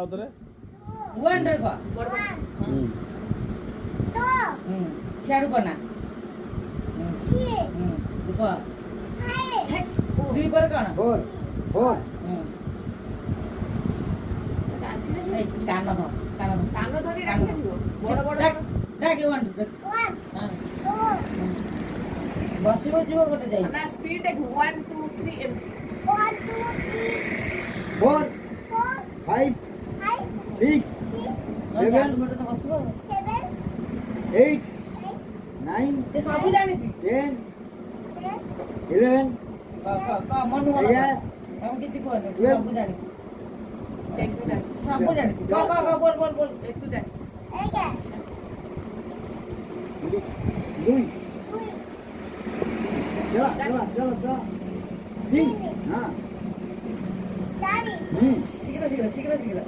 అవుతారే wonder কো তো share কো না ছি দেখো হাই থ্রি পর কোন ফোর ফোর এই কান ধর টাঙ্গ ধরে রাখতে দিব বড় বড় ডাক ওয়ান্ডার ওয়ান টু বসিব যাব কোটে যাই না স্পিড দেখ 1 2 3 এম one two three four four five five six গান মতে তো বসিব সেভেন এইট নাইন সে সবই জানিছি 10 টেন 11 ক মন হলো আমি কিছু কই না সব জানিছি একটু দেখ সব জানিছি ক বল একটু দেখ এগারো দুই দুই চলা চলা চলা চলা তিন হ্যাঁ চারি হুম শিখলা